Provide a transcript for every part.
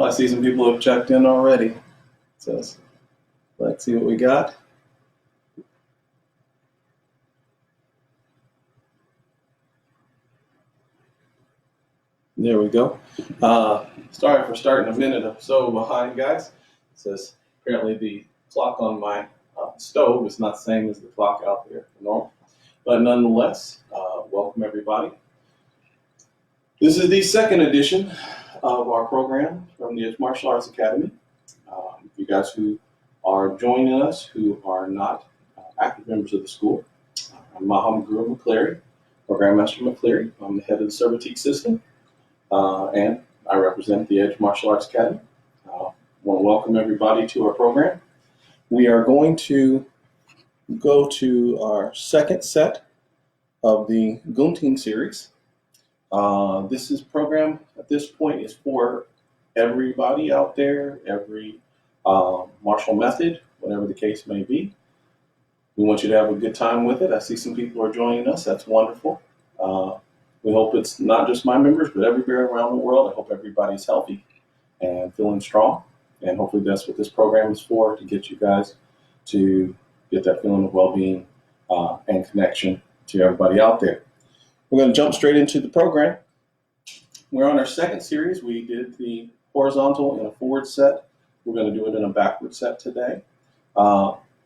I see some people have checked in already. So let's see what we got. There we go. Sorry for starting a minute or so behind, guys. It says apparently the clock on my stove is not the same as the clock out there for normal. But nonetheless, welcome everybody. This is the second edition of our program from the Edge Martial Arts Academy. You guys who are joining us who are not active members of the school, I'm Muhammad Guru McCleary, or Grandmaster McCleary. I'm the head of the Cervitique system, and I represent the Edge Martial Arts Academy. I want to welcome everybody to our program. We are going to go to our second set of the Gunting series. This program at this point is for everybody out there, every martial method, whatever the case may be. We want you to have a good time with it. I see some people are joining us. That's wonderful. We hope it's not just my members, but everywhere around the world. I hope everybody's healthy and feeling strong. And hopefully that's what this program is for, to get you guys to get that feeling of well-being and connection to everybody out there. We're going to jump straight into the program. We're on our second series. We did the horizontal and a forward set. We're going to do it in a backward set today.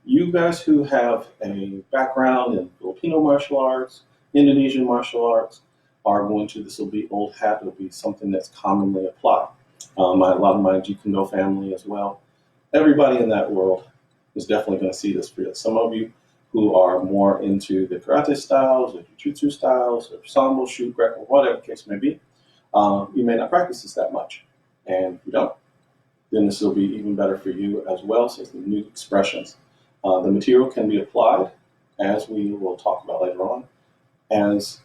You guys who have a background in Filipino martial arts, Indonesian martial arts, are going to, this will be old hat, it'll be something that's commonly applied. A lot of my Jeet Kune Do family as well. Everybody in that world is definitely going to see this field. Some of you who are more into the karate styles, or jiu-jitsu styles, or sambo, shoot, greco, whatever the case may be, you may not practice this that much. And if you don't, then this will be even better for you as well, since the new expressions. The material can be applied, as we will talk about later on, as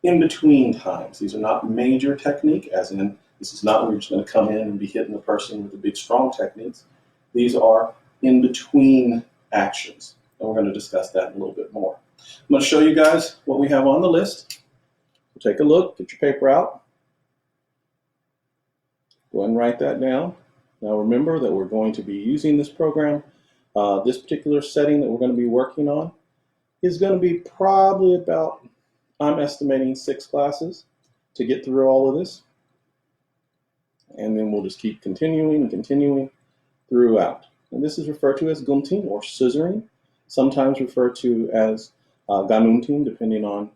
in between times. These are not major technique, as in this is not where you're just going to come in and be hitting the person with the big strong techniques. These are in between actions, and we're going to discuss that in a little bit more. I'm going to show you guys what we have on the list. Take a look, get your paper out. Go ahead and write that down. Now remember that we're going to be using this program. This particular setting that we're going to be working on is going to be probably about, I'm estimating, 6 classes to get through all of this. And then we'll just keep continuing and continuing throughout. And this is referred to as gunting or scissoring, sometimes referred to as ganunting, depending on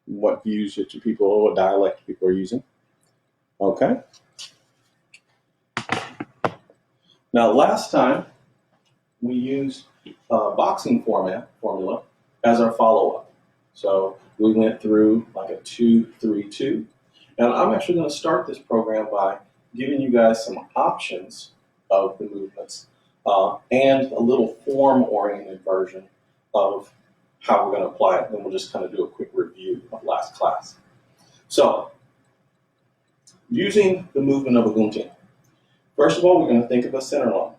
what views that what dialect people are using. Okay. Now, last time we used boxing formula as our follow-up. So we went through like a 2-3-2. And I'm actually going to start this program by giving you guys some options of the movements and a little form-oriented version of how we're going to apply it. And we'll just kind of do a quick review of last class. So, using the movement of a gunting. First of all, we're going to think of a center line.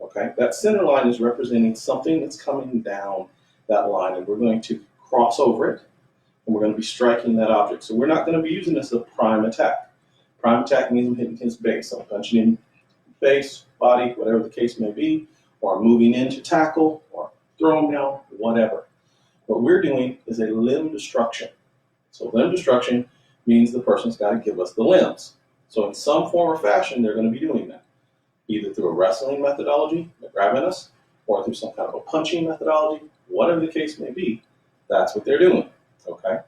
Okay, that center line is representing something that's coming down that line, and we're going to cross over it, and we're going to be striking that object. So we're not going to be using this as a prime attack. Prime attack means I'm hitting his base. I'm punching in face, body, whatever the case may be, or I'm moving in to tackle, or throw him down, whatever. What we're doing is a limb destruction. So limb destruction means the person's got to give us the limbs. So in some form or fashion, they're going to be doing that, either through a wrestling methodology, grabbing us, or through some kind of a punching methodology, whatever the case may be, that's what they're doing, okay?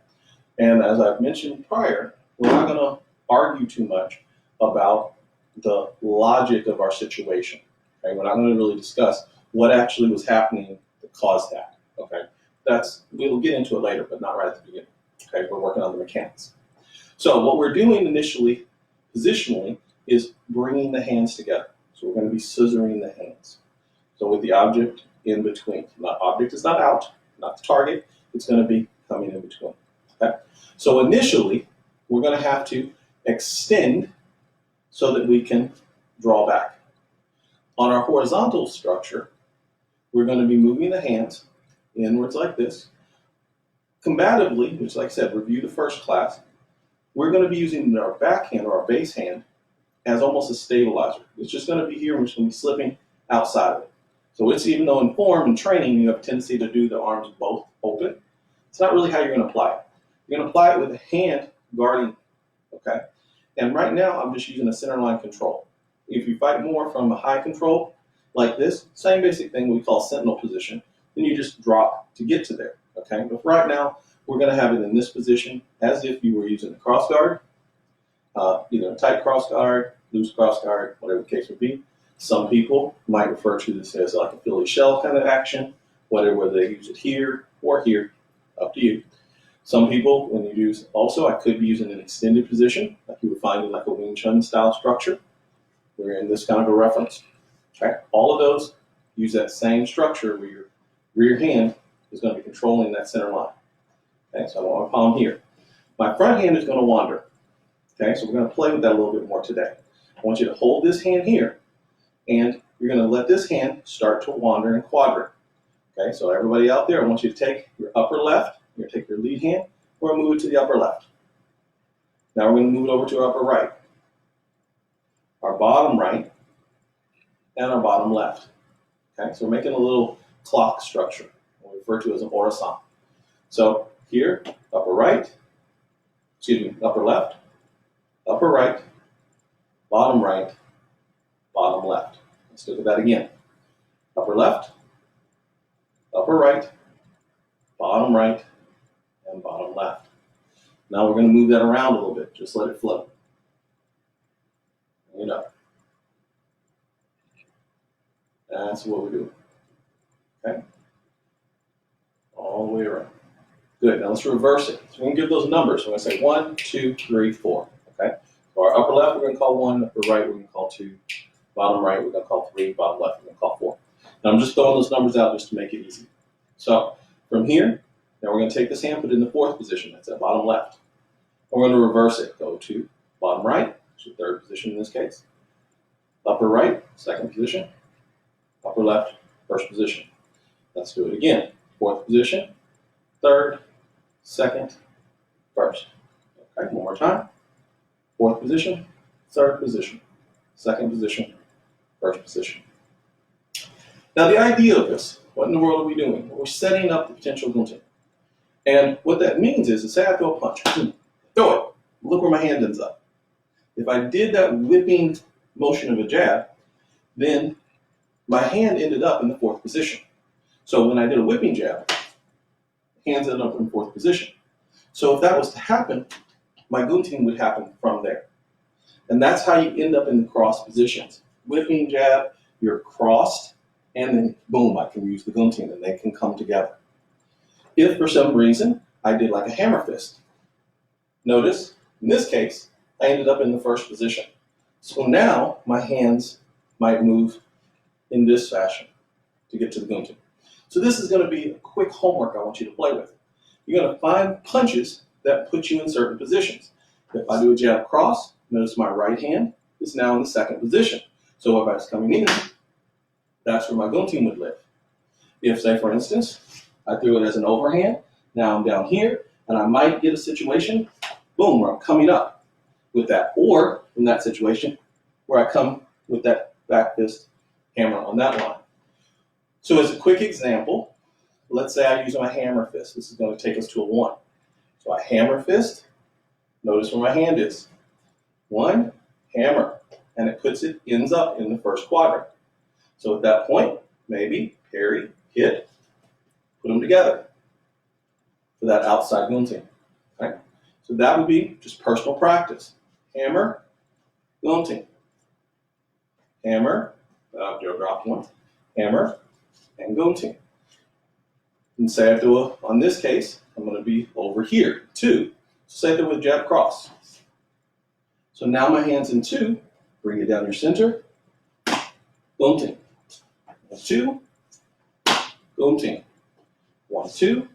And as I've mentioned prior, we're not going to argue too much about the logic of our situation, okay? We're not going to really discuss what actually was happening that caused that, okay? We'll get into it later, but not right at the beginning, okay? We're working on the mechanics. So what we're doing initially, positionally, is bringing the hands together. So we're going to be scissoring the hands. So with the object in between. The object is not out, not the target. It's going to be coming in between. Okay? So initially, we're going to have to extend so that we can draw back. On our horizontal structure, we're going to be moving the hands inwards like this. Combatively, which like I said, review the first class, we're going to be using our backhand or our base hand as almost a stabilizer. It's just going to be here, and we're just going to be slipping outside of it. So it's, even though in form and training you have a tendency to do the arms both open, it's not really how you're going to apply it. You're going to apply it with a hand guarding, okay? And right now I'm just using a center line control. If you fight more from a high control like this, same basic thing we call sentinel position, then you just drop to get to there, okay? But right now we're going to have it in this position as if you were using a cross guard, either a tight cross guard, loose cross guard, whatever the case would be. Some people might refer to this as like a Philly shell kind of action, whether they use it here or here, up to you. Some people, when you use, also I could be using an extended position, like you would find in like a Wing Chun style structure. We're in this kind of a reference. Okay? All of those use that same structure where your rear hand is going to be controlling that center line. Okay, so I want my palm here. My front hand is going to wander. Okay, so we're going to play with that a little bit more today. I want you to hold this hand here, and you're going to let this hand start to wander in quadrant. Okay, so everybody out there, I want you to take your upper left, you're going to take your lead hand, we're going to move it to the upper left. Now we're going to move it over to our upper right, our bottom right, and our bottom left. Okay, so we're making a little clock structure, what we refer to as an orасан. So here, upper right, upper left, upper right, bottom left. Let's look at that again. Upper left, upper right, and bottom left. Now we're going to move that around a little bit. Just let it flow. Bring it up. That's what we're doing. Okay? All the way around. Good. Now let's reverse it. So we're going to give those numbers. So I'm going to say 1, 2, 3, 4. Okay? So our upper left, we're going to call 1. Upper right, we're going to call 2. Bottom right, we're going to call 3. Bottom left, we're going to call 4. And I'm just throwing those numbers out just to make it easy. So from here, now we're going to take this hand, put it in the 4th position. That's at bottom left. And we're going to reverse it. Go to bottom right, which is the 3rd position in this case. Upper right, 2nd position. Upper left, 1st position. Let's do it again. 4th position, 3rd, 2nd, 1st. Okay, one more time. 4th position, 3rd position, 2nd position, 1st position. Now the idea of this, what in the world are we doing? We're setting up the potential gunting. And what that means is, say I throw a punch, throw it, look where my hand ends up. If I did that whipping motion of a jab, then my hand ended up in the 4th position. So when I did a whipping jab, hands ended up in 4th position. So if that was to happen, my gunting would happen from there. And that's how you end up in the cross positions. Whipping jab, you're crossed, and then boom, I can use the gunting and they can come together. If for some reason I did like a hammer fist, notice in this case, I ended up in the 1st position. So now my hands might move in this fashion to get to the gunting. So this is going to be a quick homework I want you to play with. You're going to find punches that put you in certain positions. If I do a jab cross, notice my right hand is now in the 2nd position. So if I was coming in, that's where my gunting would live. If, say, for instance, I threw it as an overhand, now I'm down here, and I might get a situation, boom, where I'm coming up with that. Or in that situation, where I come with that back fist hammer on that line. So as a quick example, let's say I use my hammer fist. This is going to take us to a 1. So I hammer fist, notice where my hand is. 1, hammer, and it ends up in the 1st quadrant. So at that point, maybe parry, hit, put them together for that outside gunting. Okay? So that would be just personal practice. Hammer, gunting. Hammer, drop 1, hammer, and gunting. And say I do on this case, I'm going to be over here, 2. So say that with jab cross. So now my hand's in 2, bring it down your center, gunting. 1, 2, gunting. 1, 2,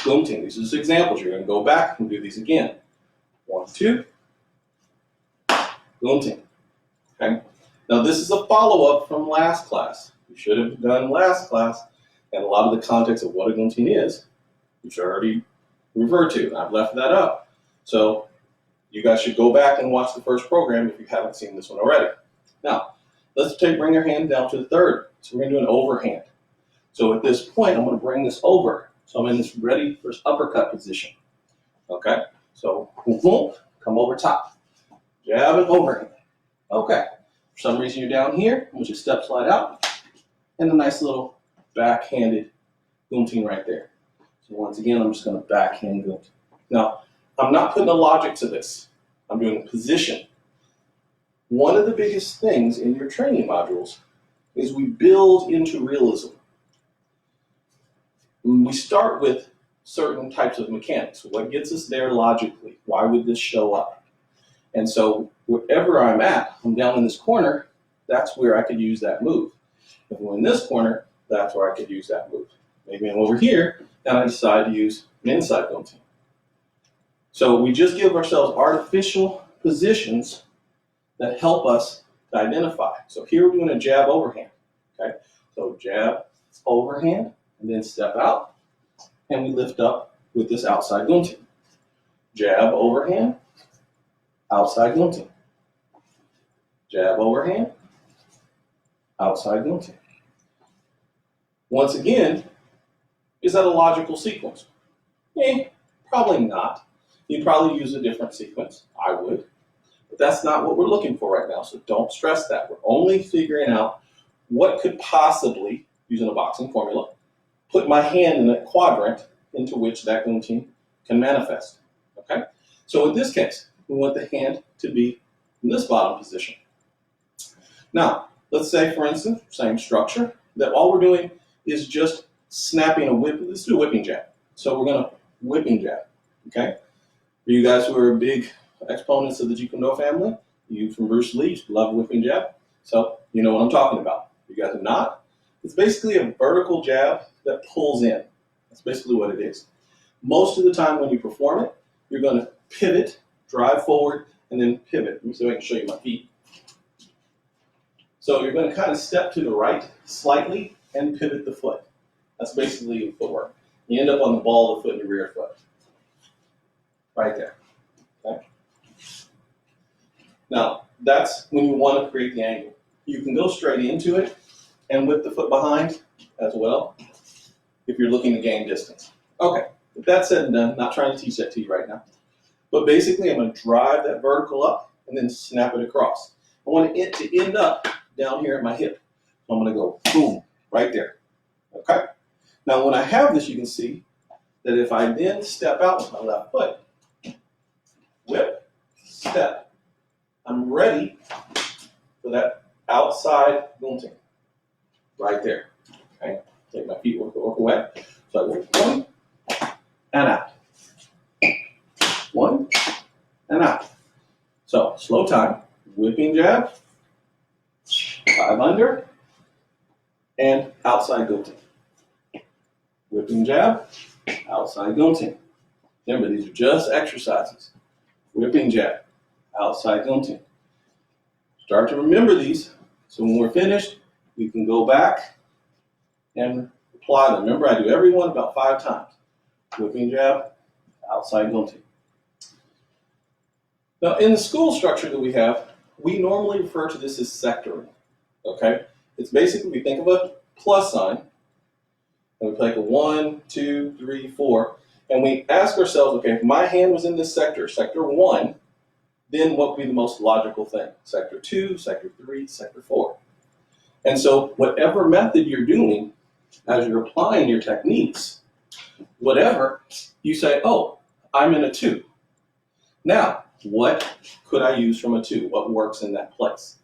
gunting. These are just examples. You're going to go back and do these again. 1, 2, gunting. Okay? Now this is a follow-up from last class. You should have done last class, and a lot of the context of what a gunting is, which I already referred to, and I've left that up. So You guys should go back and watch the first program if you haven't seen this one already. Now, bring your hand down to the third. So we're gonna do an overhand. So at this point, I'm gonna bring this over. So I'm in this ready for uppercut position. Okay, so boom, come over top. Jab and overhand. Okay, for some reason you're down here, I'm gonna just step slide out, and a nice little backhanded gunting right there. So once again, I'm just gonna backhand gunt. Now, I'm not putting a logic to this. I'm doing a position. One of the biggest things in your training modules is we build into realism. We start with certain types of mechanics. What gets us there logically? Why would this show up? And so wherever I'm at, I'm down in this corner, that's where I could use that move. If I'm in this corner, that's where I could use that move. Maybe I'm over here, and I decide to use an inside gunting. So we just give ourselves artificial positions that help us to identify. So here we're doing a jab overhand. Okay, so jab, overhand, and then step out, and we lift up with this outside gunting. Jab, overhand, outside gunting. Jab, overhand, outside gunting. Once again, is that a logical sequence? Probably not. You'd probably use a different sequence. I would. But that's not what we're looking for right now, so don't stress that. We're only figuring out what could possibly, using a boxing formula, put my hand in a quadrant into which that gunting can manifest. Okay? So in this case, we want the hand to be in this bottom position. Now, let's say, for instance, same structure, that all we're doing is just snapping a whip. Let's do a whipping jab. So we're going to whipping jab. Okay? For you guys who are big exponents of the Jeet Kune Do family, you from Bruce Lee, love whipping jab. So you know what I'm talking about. You guys are not. It's basically a vertical jab that pulls in. That's basically what it is. Most of the time when you perform it, you're going to pivot, drive forward, and then pivot. Let me see if I can show you my feet. So you're going to kind of step to the right slightly and pivot the foot. That's basically footwork. You end up on the ball of the foot and your rear foot. Right there. Okay. Now, that's when you want to create the angle. You can go straight into it and whip the foot behind as well if you're looking to gain distance. Okay, with that said and done, not trying to teach that to you right now, but basically I'm going to drive that vertical up and then snap it across. I want it to end up down here at my hip. So I'm going to go boom, right there. Okay? Now when I have this, you can see that if I then step out with my left foot, whip, step, I'm ready for that outside gunting. Right there. Okay? Take my feet work away. So I go one and out. One and out. So slow time. Whipping jab, 5 under, and outside gunting. Whipping jab, outside gunting. Remember, these are just exercises. Whipping jab, outside gunting. Start to remember these, so when we're finished, we can go back and apply them. Remember, I do every one about 5 times. Whipping jab, outside gunting. Now, in the school structure that we have, we normally refer to this as sectoring. Okay? It's basically, we think of a plus sign, and we take a 1, 2, 3, 4, and we ask ourselves, okay, if my hand was in this sector, sector 1, then what would be the most logical thing? Sector 2, sector 3, sector 4. And so whatever method you're doing, as you're applying your techniques, whatever, you say, oh, I'm in a 2. Now, what could I use from a 2? What works in that place?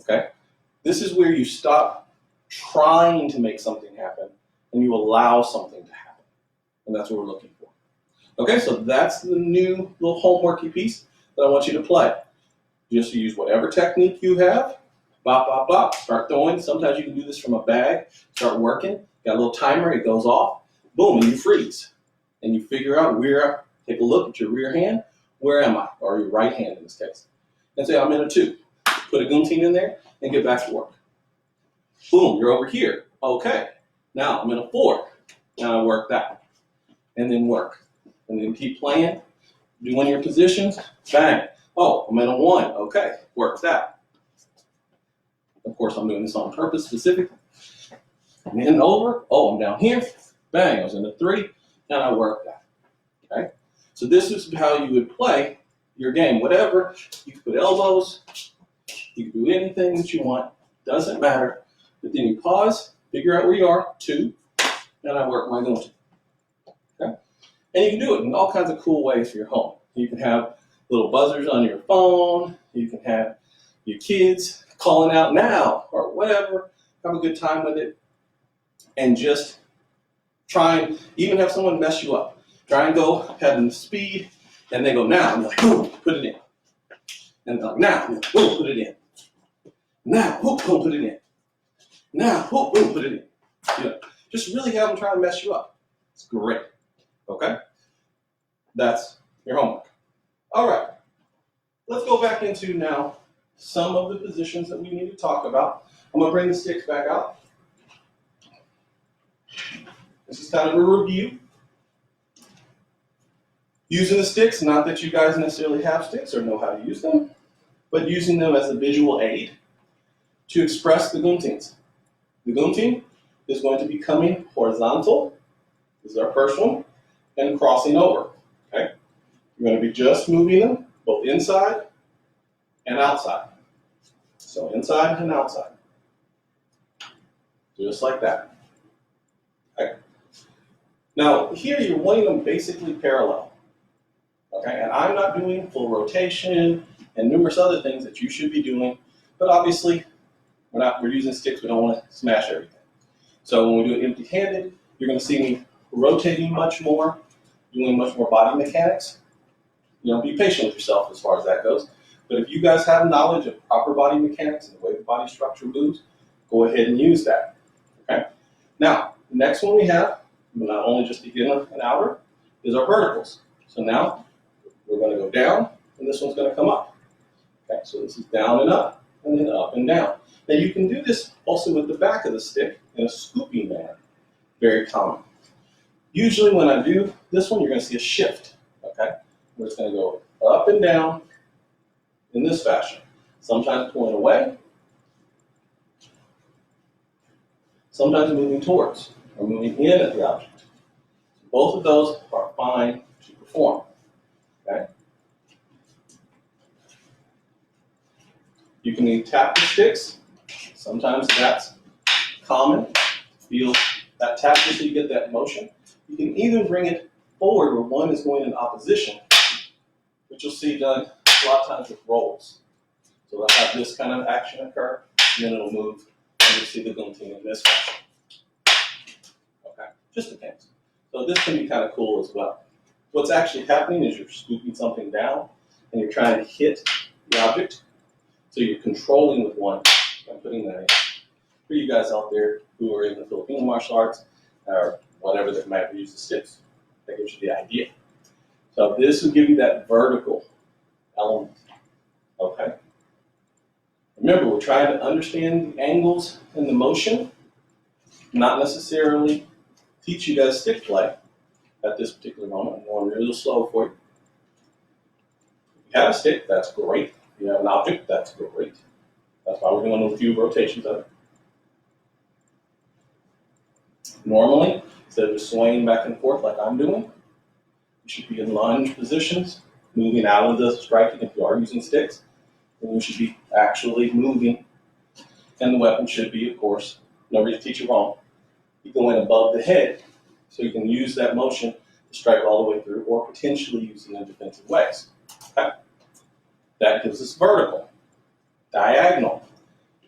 Okay? This is where you stop trying to make something happen and you allow something to happen. And that's what we're looking for. Okay, so that's the new little homeworky piece that I want you to play. Just use whatever technique you have. Bop, bop, bop. Start throwing. Sometimes you can do this from a bag. Start working. Got a little timer. It goes off. Boom, and you freeze. And you figure out where, take a look at your rear hand. Where am I? Or your right hand in this case. And say, I'm in a 2. Put a gunting in there and get back to work. Boom, you're over here. Okay. Now I'm in a 4. Now I work that. And then work. And then keep playing. Doing your positions, bang. Oh, I'm in a 1. Okay, works out. Of course, I'm doing this on purpose specifically. And then over, oh, I'm down here, bang, I was in a 3, and I worked out. Okay? So this is how you would play your game. Whatever, you can put elbows, you can do anything that you want, doesn't matter. But then you pause, figure out where you are, 2, and I work my gunting. Okay? And you can do it in all kinds of cool ways for your home. You can have little buzzers on your phone, you can have your kids calling out now, or whatever, have a good time with it, and just try and even have someone mess you up. Try and go at the speed, and they go now, and you're like, boom, put it in. And they're like, now, boom, put it in. Now, boom, put it in. Now, boom, put it in. You know, just really have them try and mess you up. It's great. Okay? That's your homework. All right. Let's go back into now some of the positions that we need to talk about. I'm going to bring the sticks back out. This is kind of a review. Using the sticks, not that you guys necessarily have sticks or know how to use them, but using them as a visual aid to express the guntings. The gunting is going to be coming horizontal. This is our first one, and crossing over. Okay? You're going to be just moving them both inside and outside. So inside and outside. Just like that. Okay. Now here you're wanting them basically parallel. Okay, and I'm not doing full rotation and numerous other things that you should be doing, but obviously we're using sticks, we don't want to smash everything. So when we do it empty-handed, you're going to see me rotating much more, doing much more body mechanics. You know, be patient with yourself as far as that goes. But if you guys have knowledge of proper body mechanics and the way the body structure moves, go ahead and use that. Okay. Now, the next one we have, not only just the inner and outer, is our verticals. So now we're going to go down, and this one's going to come up. Okay, so this is down and up, and then up and down. Now you can do this also with the back of the stick in a scooping manner. Very common. Usually when I do this one, you're going to see a shift. Okay, we're just going to go up and down in this fashion. Sometimes pulling away, sometimes moving towards, or moving in at the object. Both of those are fine to perform. Okay. You can even tap the sticks. Sometimes that's common. Feel that tap just so you get that motion. You can even bring it forward where one is going in opposition, which you'll see done a lot of times with rolls. So they'll have this kind of action occur, and then it'll move, and you'll see the gunting in this fashion. Okay, just depends. So this can be kind of cool as well. What's actually happening is you're scooping something down and you're trying to hit the object. So you're controlling with one and putting that in. For you guys out there who are in the Filipino martial arts or whatever that might use the sticks, that gives you the idea. So this will give you that vertical element. Okay. Remember, we're trying to understand the angles and the motion, not necessarily teach you guys stick play. At this particular moment, I'm going real slow for you. If you have a stick, that's great. If you have an object, that's great. That's why we're doing a few rotations of it. Normally, instead of just swaying back and forth like I'm doing, you should be in lunge positions, moving out of the striking if you are using sticks. Then you should be actually moving. And the weapon should be, of course, no reason to teach you wrong. You go in above the head. So you can use that motion to strike all the way through or potentially use it in defensive ways. Okay? That gives us vertical. Diagonal.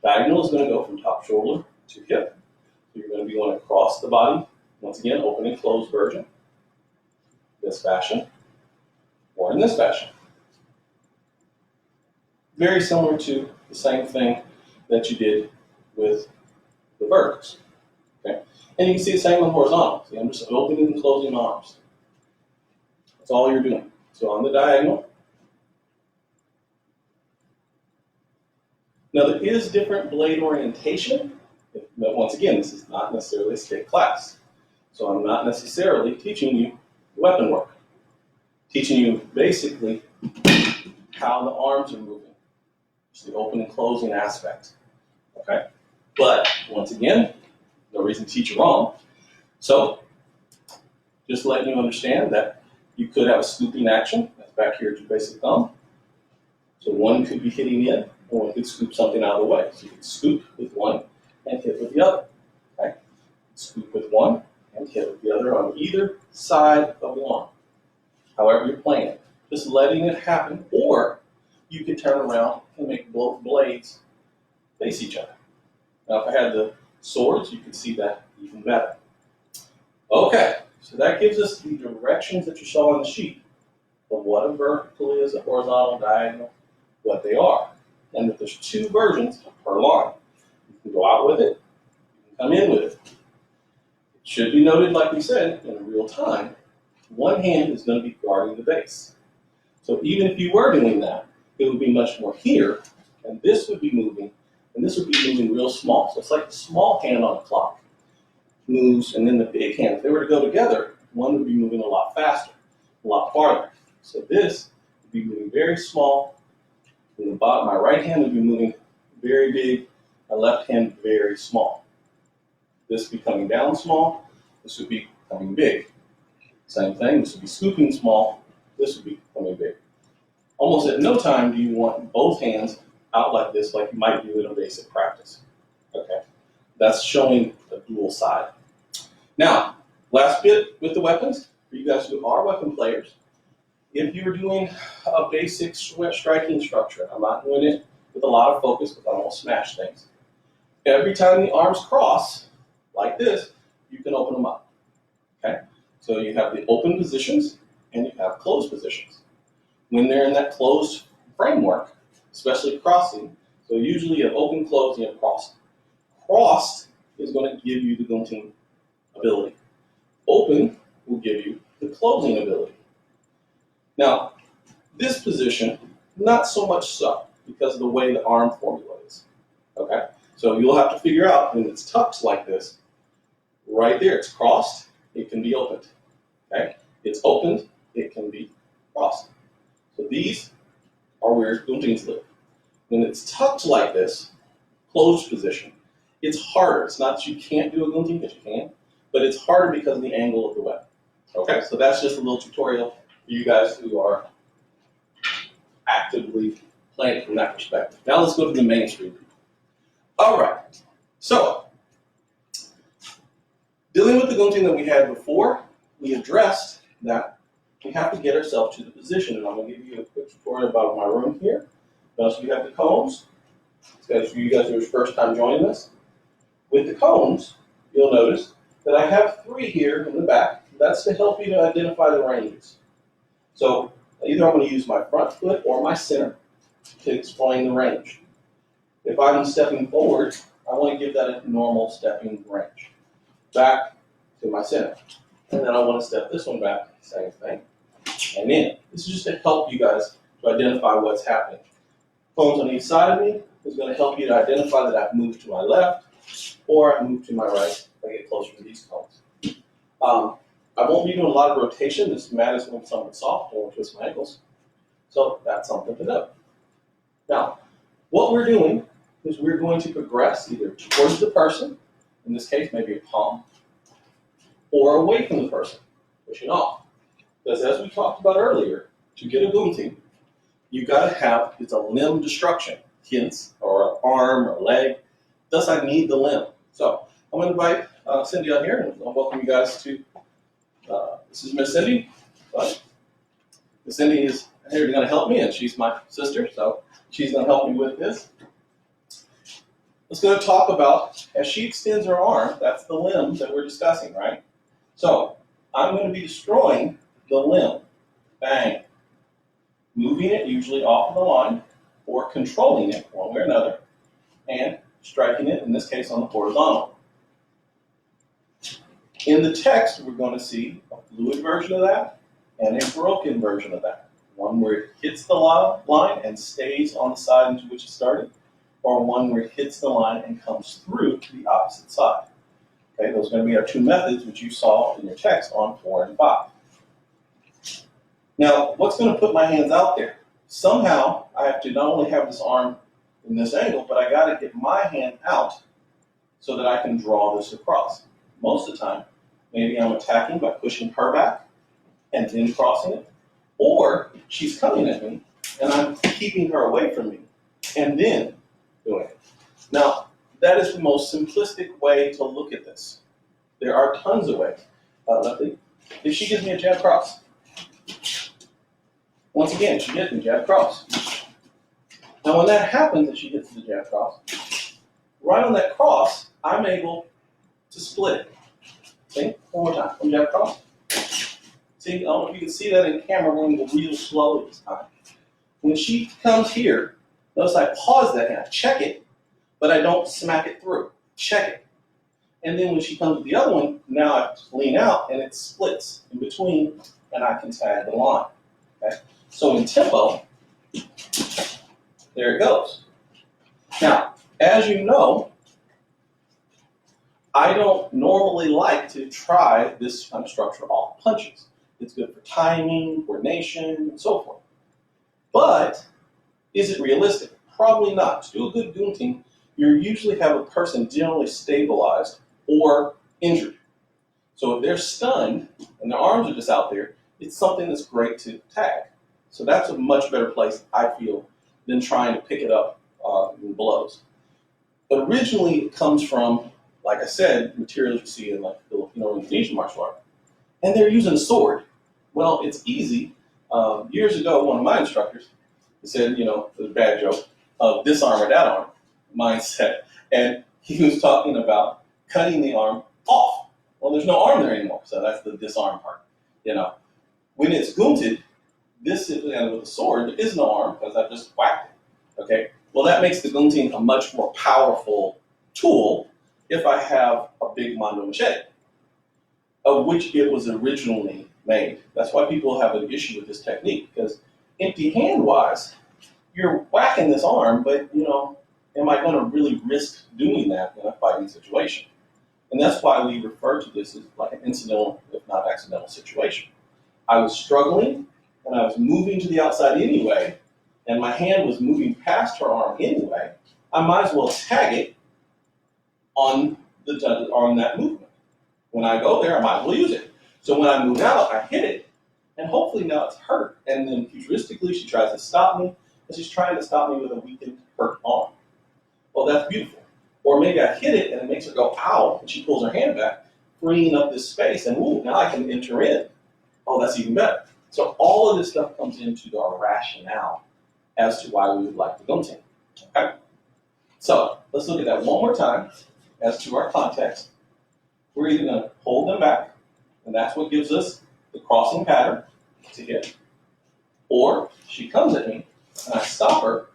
Diagonal is going to go from top shoulder to hip. So you're going to be going across the body. Once again, open and closed version. This fashion. Or in this fashion. Very similar to the same thing that you did with the verticals. Okay? And you can see the same on horizontal. See, I'm just opening and closing my arms. That's all you're doing. So on the diagonal. Now there is different blade orientation, but once again, this is not necessarily a stick class. So I'm not necessarily teaching you weapon work. I'm teaching you basically how the arms are moving. It's the open and closing aspect. Okay? But once again, no reason to teach you wrong. So just letting you understand that you could have a scooping action. That's back here at your basic thumb. So one could be hitting in, or one could scoop something out of the way. So you could scoop with one and hit with the other. Okay? Scoop with one and hit with the other on either side of the arm. However you're playing it. Just letting it happen, or you could turn around and make both blades face each other. Now if I had the swords, you could see that even better. Okay, so that gives us the directions that you saw on the sheet of what a vertical is, a horizontal, diagonal, what they are. And that there's two versions per line. You can go out with it, you can come in with it. It should be noted, like we said, in real time, one hand is going to be guarding the base. So even if you were doing that, it would be much more here, and this would be moving, and this would be moving real small. So it's like the small hand on a clock moves, and then the big hand. If they were to go together, one would be moving a lot faster, a lot farther. So this would be moving very small. In the bottom, my right hand would be moving very big, my left hand very small. This would be coming down small, this would be coming big. Same thing, this would be scooping small, this would be coming big. Almost at no time do you want both hands out like this, like you might do in a basic practice. Okay, that's showing the dual side. Now, last bit with the weapons, for you guys who are weapon players, if you're doing a basic striking structure, I'm not doing it with a lot of focus because I won't smash things. Every time the arms cross, like this, you can open them up. Okay? So you have the open positions and you have closed positions. When they're in that closed framework, especially crossing, so usually you have open, closed, and you have crossed. Crossed is going to give you the gunting ability. Open will give you the closing ability. Now, this position, not so much so, because of the way the arm formula is. Okay? So you'll have to figure out when it's tucked like this, right there, it's crossed, it can be opened. Okay? It's opened, it can be crossed. So these are where guntings live. When it's tucked like this, closed position, it's harder. It's not that you can't do a gunting, because you can, but it's harder because of the angle of the weapon. Okay, so that's just a little tutorial for you guys who are actively playing from that perspective. Now let's go to the mainstream. All right, so dealing with the gunting that we had before, we addressed that we have to get ourselves to the position, and I'm going to give you a quick tutorial about my room here. So you have the cones. It's for you guys who are first time joining us. With the cones, you'll notice that I have 3 here in the back. That's to help you to identify the ranges. So either I'm going to use my front foot or my center to explain the range. If I'm stepping forward, I want to give that a normal stepping range. Back to my center. And then I want to step this one back, same thing, and in. This is just to help you guys to identify what's happening. Cones on each side of me is going to help you to identify that I've moved to my left or I've moved to my right if I get closer to these cones. I won't be doing a lot of rotation. This mat is going to be somewhat soft. I won't twist my ankles. So that's something to know. Now, what we're doing is we're going to progress either towards the person, in this case maybe a palm, or away from the person, pushing off. Because as we talked about earlier, to get a gunting, you got to have, it's a limb destruction, hence, or an arm or leg. Thus, I need the limb. So I'm going to invite Cindy out here, and I'll welcome you guys to, this is Miss Cindy. Miss Cindy is here going to help me, and she's my sister, so she's going to help me with this. Let's go to talk about, as she extends her arm, that's the limb that we're discussing, right? So I'm going to be destroying the limb. Bang. Moving it usually off of the line, or controlling it one way or another, and striking it, in this case, on the horizontal. In the text, we're going to see a fluid version of that and a broken version of that. One where it hits the line and stays on the side into which it started, or one where it hits the line and comes through to the opposite side. Okay, those are going to be our 2 methods which you saw in your text on 4 and 5. Now, what's going to put my hands out there? Somehow, I have to not only have this arm in this angle, but I got to get my hand out so that I can draw this across. Most of the time, maybe I'm attacking by pushing her back and then crossing it, or she's coming at me and I'm keeping her away from me and then doing it. Now, that is the most simplistic way to look at this. There are tons of ways. Lefty, if she gives me a jab cross, once again, she gets me jab cross. Now, when that happens and she gets the jab cross, right on that cross, I'm able to split it. See? One more time. One jab cross. See, I don't know if you can see that in camera. We're going to go real slowly this time. When she comes here, notice I pause that and I check it, but I don't smack it through. Check it. And then when she comes to the other one, now I lean out and it splits in between and I can tag the line. Okay? So in tempo, there it goes. Now, as you know, I don't normally like to try this kind of structure off punches. It's good for timing, coordination, and so forth. But is it realistic? Probably not. To do a good gunting, you usually have a person generally stabilized or injured. So if they're stunned and their arms are just out there, it's something that's great to tag. So that's a much better place, I feel, than trying to pick it up in blows. But originally it comes from, like I said, materials you see in like Filipino or Indonesian martial art. And they're using a sword. Well, it's easy. Years ago, one of my instructors said, it was a bad joke, of this arm or that arm mindset. And he was talking about cutting the arm off. Well, there's no arm there anymore, so that's the disarm part. When it's gunted, this is with a sword, there is no arm because I just whacked it. Okay? Well, that makes the gunting a much more powerful tool if I have a big Mondo machete, of which it was originally made. That's why people have an issue with this technique, because empty hand-wise, you're whacking this arm, but, am I going to really risk doing that in a fighting situation? And that's why we refer to this as like an incidental, if not accidental situation. I was struggling, and I was moving to the outside anyway, and my hand was moving past her arm anyway. I might as well tag it on that movement. When I go there, I might as well use it. So when I move out, I hit it, and hopefully now it's hurt. And then futuristically, she tries to stop me, and she's trying to stop me with a weakened, hurt arm. Well, that's beautiful. Or maybe I hit it, and it makes her go, ow, and she pulls her hand back, freeing up this space, and ooh, now I can enter in. Oh, that's even better. So all of this stuff comes into our rationale as to why we would like the gunting. Okay? So let's look at that one more time as to our context. We're either going to hold them back, and that's what gives us the crossing pattern to hit. Or she comes at me, and I stop her,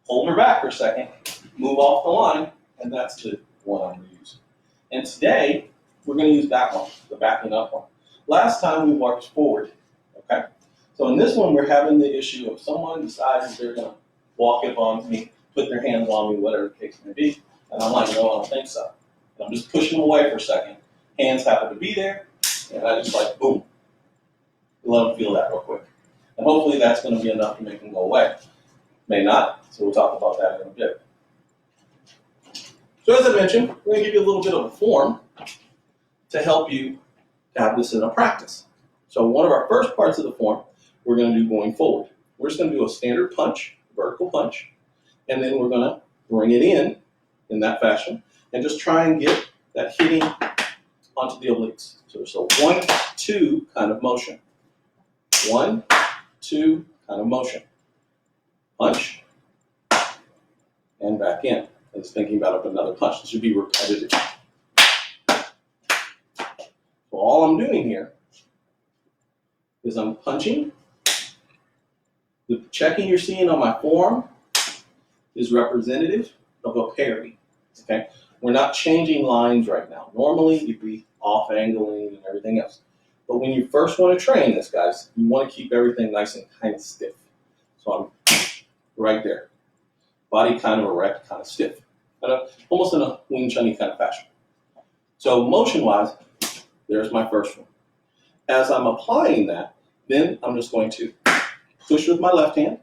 hold her back for a second, move off the line, and that's the one I'm going to use. And today, we're going to use that one, the backing up one. Last time we worked forward, okay? So in this one, we're having the issue of someone decides they're going to walk up on me, put their hands on me, whatever the case may be, and I'm like, no, I don't think so. And I'm just pushing them away for a second. Hands happen to be there, and I just like, boom, let them feel that real quick. And hopefully that's going to be enough to make them go away. May not, so we'll talk about that in a bit. So as I mentioned, we're going to give you a little bit of a form to help you have this in a practice. So one of our first parts of the form, we're going to do going forward. We're just going to do a standard punch, vertical punch, and then we're going to bring it in that fashion, and just try and get that hitting onto the obliques. So 1, 2 kind of motion. 1, 2 kind of motion. Punch, and back in. And just thinking about another punch. This should be repetitive. So all I'm doing here is I'm punching. The checking you're seeing on my form is representative of a parry. Okay? We're not changing lines right now. Normally, you'd be off angling and everything else. But when you first want to train this, guys, you want to keep everything nice and kind of stiff. So I'm right there. Body kind of erect, kind of stiff. Almost in a Wing Chun-y kind of fashion. So motion-wise, there's my first one. As I'm applying that, Then I'm just going to push with my left hand.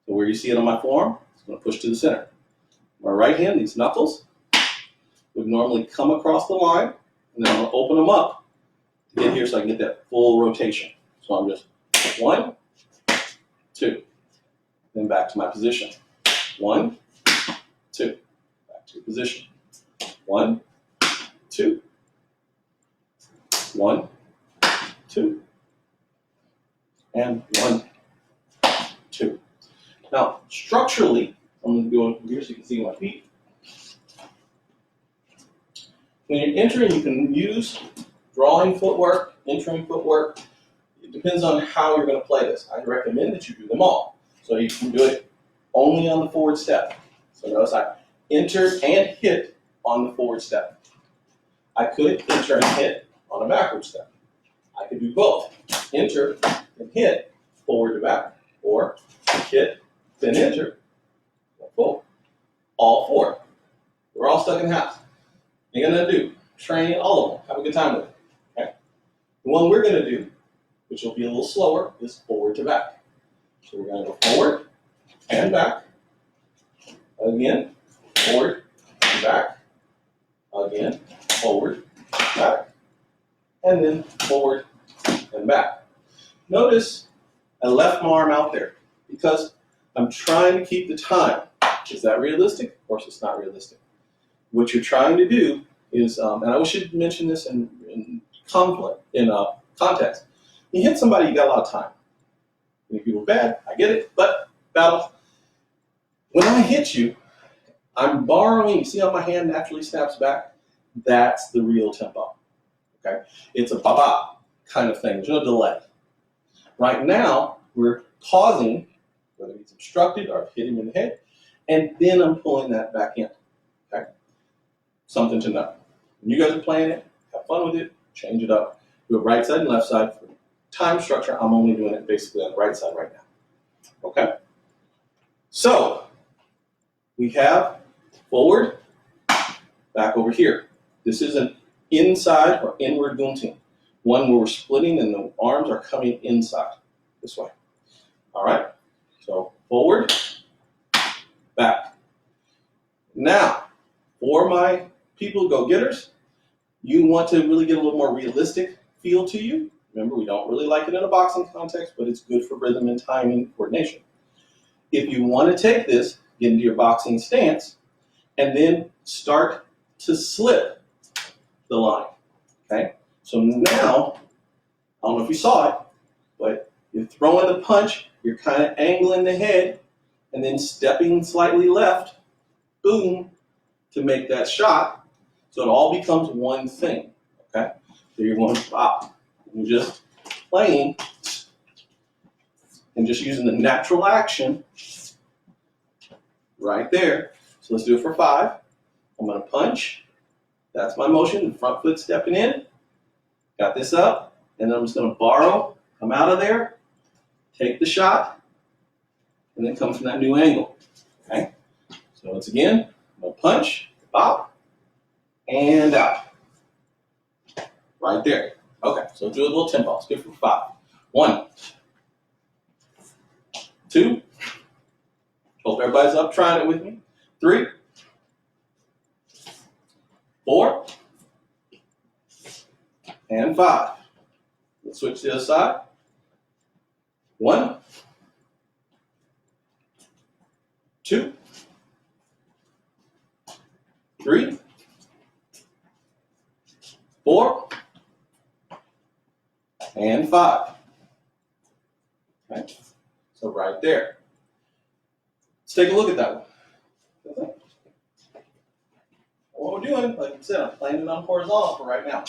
So where you see it on my forearm, it's going to push to the center. My right hand, these knuckles, would normally come across the line, and then I'm going to open them up to get here so I can get that full rotation. So I'm just 1, 2, then back to my position. 1, 2, back to position. 1, 2, 1, 2, and 1, 2. Now, structurally, I'm going to go over here so you can see my feet. When you're entering, you can use drawing footwork, entering footwork. It depends on how you're going to play this. I recommend that you do them all. So you can do it only on the forward step. So notice I enter and hit on the forward step. I could enter and hit on a backward step. I could do both. Enter and hit forward to back. Or hit, then enter, forward. All 4. We're all stuck in halves. You're going to do, train all of them. Have a good time with it. Okay? The one we're going to do, which will be a little slower, is forward to back. So we're going to go forward and back. Again, forward and back. Again, forward, back. And then forward and back. Notice I left my arm out there because I'm trying to keep the time. Is that realistic? Of course, it's not realistic. What you're trying to do is, and I should mention this in context. You hit somebody, you got a lot of time. Many people bad, I get it, but battle. When I hit you, I'm borrowing. You see how my hand naturally snaps back? That's the real tempo. Okay, it's a ba-ba kind of thing. There's no delay. Right now, we're pausing, whether he's obstructed or I've hit him in the head, and then I'm pulling that back in. Okay, something to know. When you guys are playing it, have fun with it, change it up. Do it right side and left side. For time structure, I'm only doing it basically on the right side right now. Okay? So, we have forward, back over here. This is an inside or inward gunting. One where we're splitting and the arms are coming inside, this way. All right? So, forward, back. Now, for my people go-getters, you want to really get a little more realistic feel to you. Remember, we don't really like it in a boxing context, but it's good for rhythm and timing coordination. If you want to take this, get into your boxing stance, and then start to slip the line. Okay? So now, I don't know if you saw it, but you're throwing the punch, you're kind of angling the head, and then stepping slightly left, boom, to make that shot. So it all becomes one thing. Okay? So you're going to pop. You're just playing and just using the natural action right there. So let's do it for 5. I'm going to punch. That's my motion. The front foot stepping in. Got this up. And then I'm just going to borrow, come out of there, take the shot, and then come from that new angle. Okay? So once again, I'm going to punch, pop, and out. Right there. Okay, so do a little tempo. Let's go for 5. 1, 2. Hope everybody's up trying it with me. 3, 4, and 5. Let's switch to the other side. 1, 2, 3, 4, and 5. Okay, so right there. Let's take a look at that one. What we're doing, like I said, I'm playing it on horizontal for right now.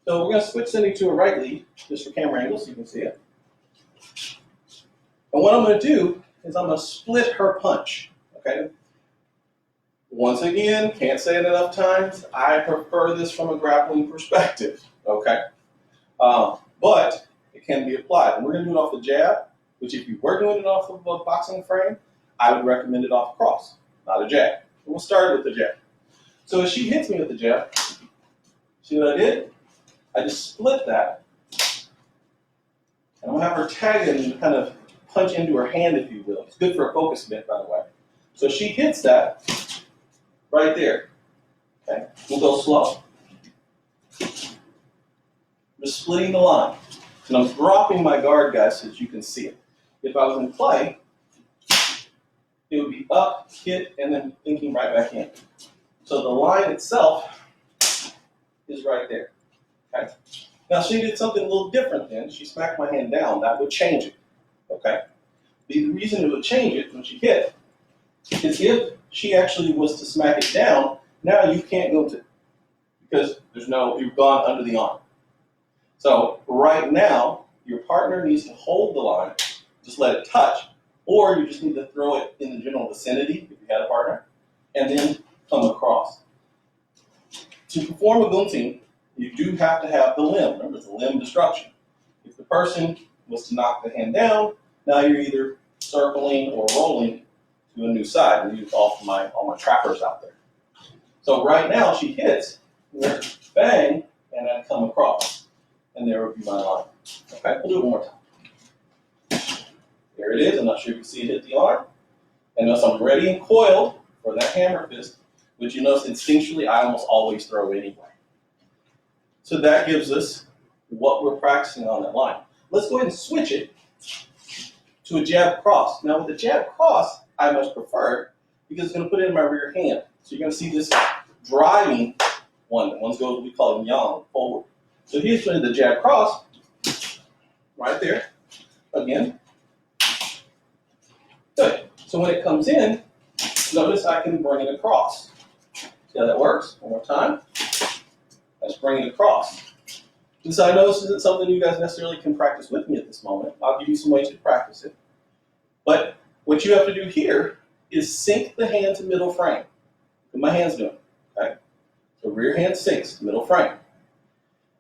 So we're going to switch Cindy to a right lead, just for camera angle so you can see it. And what I'm going to do is I'm going to split her punch. Okay. Once again, can't say it enough times, I prefer this from a grappling perspective. Okay. But it can be applied. And we're going to do it off the jab, which if you were doing it off of a boxing frame, I would recommend it off cross, not a jab. We'll start with the jab. So as she hits me with the jab, see what I did? I just split that gonna have her tag it and kind of punch into her hand, if you will. It's good for a focus mitt, by the way. So she hits that right there. Okay, we'll go slow. Just splitting the line. And I'm dropping my guard, guys, so that you can see it. If I was in play, it would be up, hit, and then thinking right back in. So the line itself is right there. Okay. Now she did something a little different then. She smacked my hand down. That would change it. Okay. The reason it would change it when she hit is if she actually was to smack it down, now you can't go to, because you've gone under the arm. So right now, your partner needs to hold the line, just let it touch, or you just need to throw it in the general vicinity if you had a partner, and then come across. To perform a gunting, you do have to have the limb. Remember, it's a limb destruction. If the person was to knock the hand down, now you're either circling or rolling to a new side. And use all my trappers out there. So right now she hits, bang, and I come across. And there would be my line. Okay, we'll do it one more time. There it is. I'm not sure if you can see it hit the arm. And notice I'm ready and coiled for that hammer fist, which you notice instinctually I almost always throw anyway. So that gives us what we're practicing on that line. Let's go ahead and switch it to a jab cross. Now with the jab cross, I much prefer it because it's going to put it in my rear hand. So you're going to see this driving one. One's goes, we call it yang, forward. So here's the jab cross, right there. Again. Good. So when it comes in, notice I can bring it across. See how that works? One more time. Let's bring it across. And so I know this isn't something you guys necessarily can practice with me at this moment. I'll give you some ways to practice it. But what you have to do here is sink the hand to middle frame. What my hand's doing. Okay? So rear hand sinks, middle frame.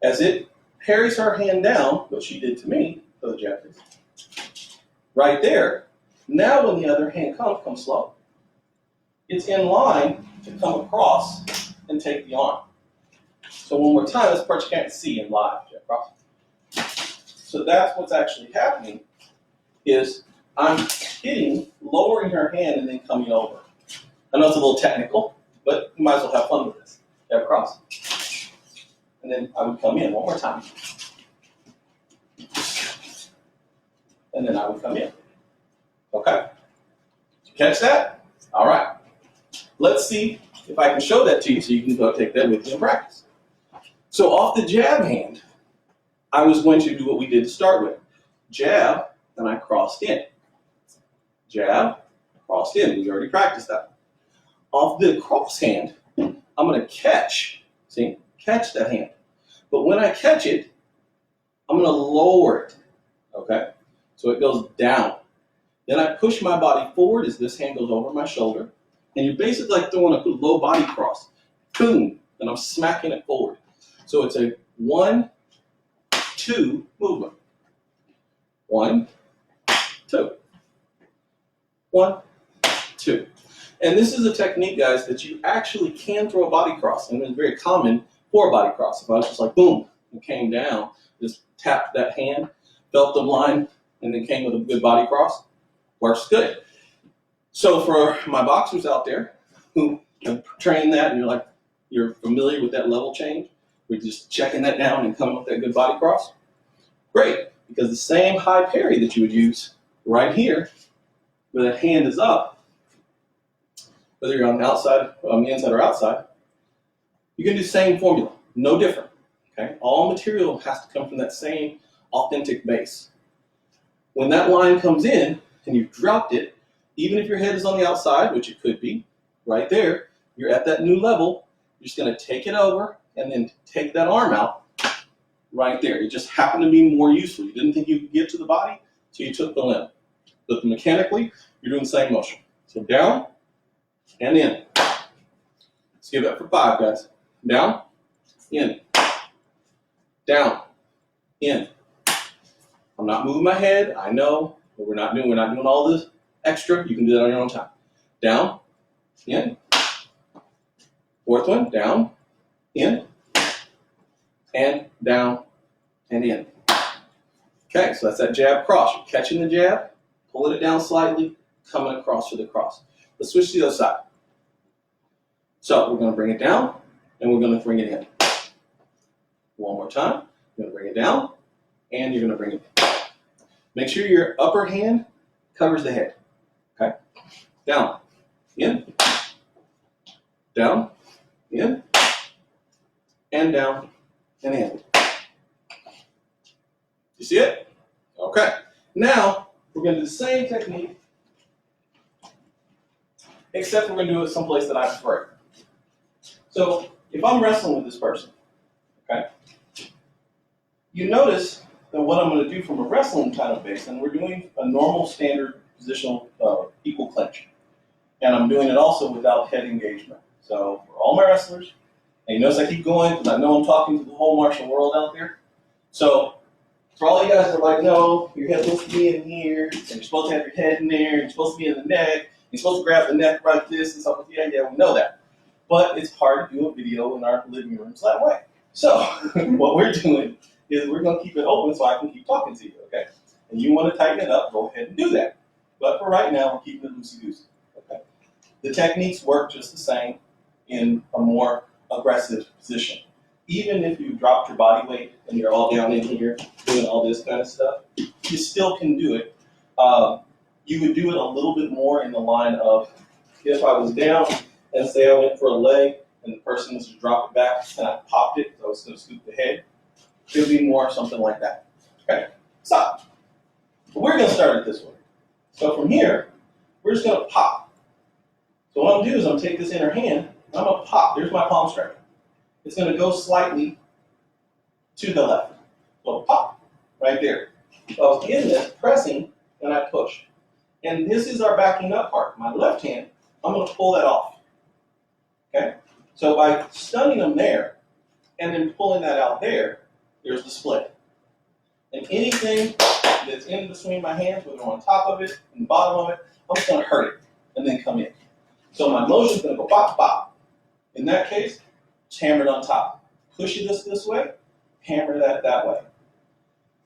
As it parries her hand down, what she did to me, the jab is right there. Now when the other hand comes slow. It's in line to come across and take the arm. So one more time, this part you can't see in live, jab cross. So that's what's actually happening is I'm hitting, lowering her hand, and then coming over. I know it's a little technical, but you might as well have fun with this. Jab cross. And then I would come in one more time. And then I would come in. Okay? Did you catch that? All right. Let's see if I can show that to you so you can go take that with you in practice. So off the jab hand, I was going to do what we did to start with. Jab, and I crossed in. Jab, crossed in. We already practiced that. Off the cross hand, I'm going to catch. See? Catch that hand. But when I catch it, I'm going to lower it. Okay? So it goes down. Then I push my body forward as this hand goes over my shoulder. And you're basically like throwing a low body cross. Boom. And I'm smacking it forward. So it's a 1, 2 movement. 1, 2. 1, 2. And this is a technique, guys, that you actually can throw a body cross. And it's very common for a body cross. If I was just like, boom, and came down, just tapped that hand, felt the line, and then came with a good body cross, works good. So for my boxers out there who have trained that and you're familiar with that level change, we're just checking that down and coming with that good body cross. Great, because the same high parry that you would use right here, where that hand is up, whether you're on the outside, on the inside or outside, you can do the same formula, no different. Okay, all material has to come from that same authentic base. When that line comes in and you've dropped it, even if your head is on the outside, which it could be, right there, you're at that new level, you're just going to take it over and then take that arm out right there. It just happened to be more useful. You didn't think you could get to the body, so you took the limb. But mechanically, you're doing the same motion. So down and in. Let's give that for 5, guys. Down, in, down, in. I'm not moving my head, I know, but we're not doing all this extra. You can do that on your own time. Down, in. 4th one, down, in, and down, and in. Okay, so that's that jab cross. You're catching the jab, pulling it down slightly, coming across for the cross. Let's switch to the other side. So we're going to bring it down, and we're going to bring it in. One more time. You're going to bring it down, and you're going to bring it in. Make sure your upper hand covers the head. Okay? Down, in, down, in, and down, and in. You see it? Okay. Now, we're going to do the same technique, except we're going to do it someplace that I prefer. So, if I'm wrestling with this person, okay, you notice that what I'm going to do from a wrestling kind of base, and we're doing a normal standard positional equal clinch. And I'm doing it also without head engagement. So, for all my wrestlers, and you notice I keep going because I know I'm talking to the whole martial world out there. So, for all you guys that are like, no, your head's supposed to be in here, and you're supposed to have your head in there, and you're supposed to be in the neck, you're supposed to grab the neck like this and stuff. Yeah, we know that. But it's hard to do a video in our living rooms that way. So what we're doing is we're going to keep it open so I can keep talking to you, okay? And you want to tighten it up, go ahead and do that. But for right now, we're keeping it loosey-goosey, okay? The techniques work just the same in a more aggressive position. Even if you dropped your body weight and you're all down in here doing all this kind of stuff, you still can do it. You would do it a little bit more in the line of if I was down and say I went for a leg and the person was to drop it back and I popped it, so I was going to scoop the head. It would be more something like that. Okay, stop. But we're going to start it this way. So from here, we're just going to pop. So what I'm going to do is I'm going to take this inner hand, I'm going to pop. There's my palm striker. It's going to go slightly to the left. So pop, right there. So I was in this, pressing, and I push. And this is our backing up part. My left hand, I'm going to pull that off. Okay? So by stunning them there, and then pulling that out there, there's the split. And anything that's in between my hands, whether on top of it and the bottom of it, I'm just going to hurt it and then come in. So my motion is going to go pop, pop. In that case, just hammer it on top. Push it this way, hammer that way.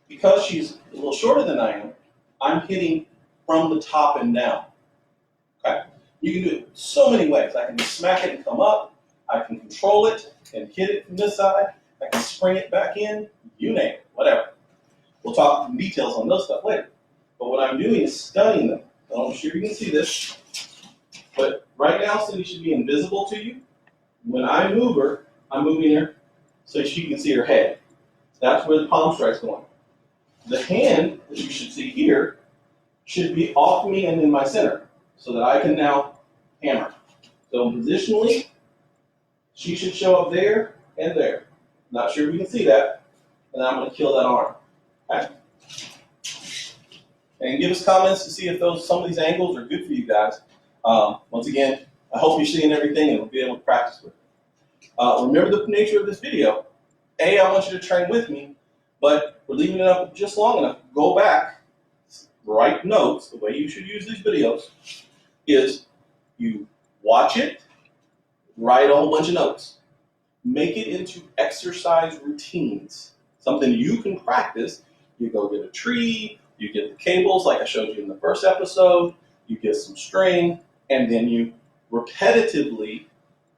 Because she's a little shorter than I am, I'm hitting from the top and down. Okay? You can do it so many ways. I can smack it and come up. I can control it and hit it from this side. I can spring it back in. You name it, whatever. We'll talk in details on those stuff later. But what I'm doing is stunning them. I'm sure you can see this. But right now, Cindy should be invisible to you. When I move her, I'm moving her so she can see her head. That's where the palm strike's going. The hand that you should see here should be off me and in my center so that I can now hammer. So positionally, she should show up there and there. Not sure if you can see that. And I'm going to kill that arm. Okay? And give us comments to see if some of these angles are good for you guys. Once again, I hope you're seeing everything and we'll be able to practice with it. Remember the nature of this video. I want you to train with me, but we're leaving it up just long enough. Go back, write notes. The way you should use these videos is you watch it, write a whole bunch of notes. Make it into exercise routines, something you can practice. You go get a tree, you get the cables like I showed you in the first episode, you get some string, and then you repetitively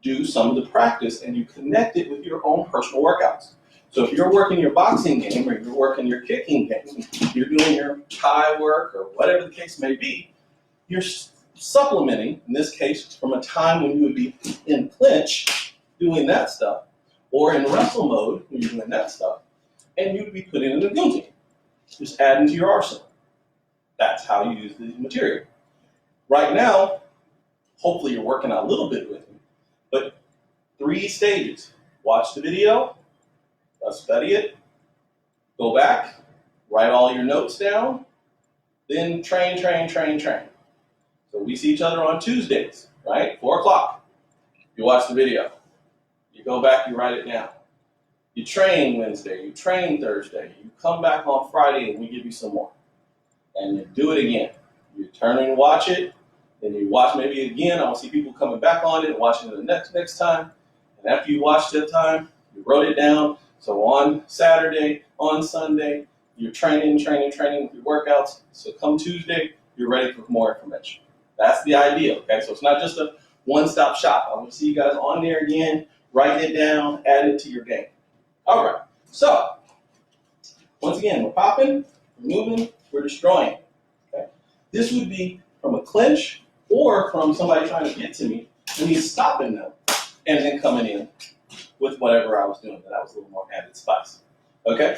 do some of the practice and you connect it with your own personal workouts. So if you're working your boxing game or you're working your kicking game, you're doing your Thai work or whatever the case may be, you're supplementing, in this case, from a time when you would be in clinch doing that stuff, or in wrestle mode when you're doing that stuff, and you'd be putting in a gunting, just adding to your arsenal. That's how you use the material. Right now, hopefully you're working out a little bit with me, but 3 stages. Watch the video, study it, go back, write all your notes down, then train. So we see each other on Tuesdays, right? 4 o'clock. You watch the video. You go back, you write it down. You train Wednesday, you train Thursday, you come back on Friday and we give you some more. And you do it again. You turn and watch it, then you watch maybe again. I want to see people coming back on it and watching it the next time. And after you watched that time, you wrote it down. So on Saturday, on Sunday, you're training with your workouts. So come Tuesday, you're ready for more information. That's the idea, okay? So it's not just a one-stop shop. I want to see you guys on there again, writing it down, add it to your game. All right, so once again, we're popping, we're moving, we're destroying, okay? This would be from a clinch or from somebody trying to get to me, and me stopping them and then coming in with whatever I was doing. That was a little more added spice, okay?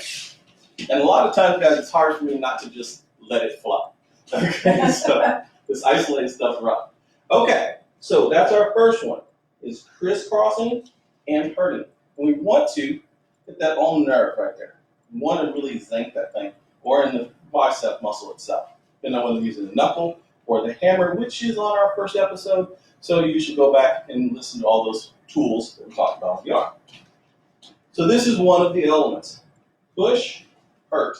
And a lot of times, guys, it's hard for me not to just let it fly. Okay, so this isolated stuff rough. Okay, so that's our first one, is crisscrossing and hurting. And we want to hit that on nerve right there. We want to really zinc that thing, or in the bicep muscle itself. Depending on whether we're using the knuckle or the hammer, which is on our first episode. So you should go back and listen to all those tools that we talked about with the arm. So this is one of the elements. Push, hurt.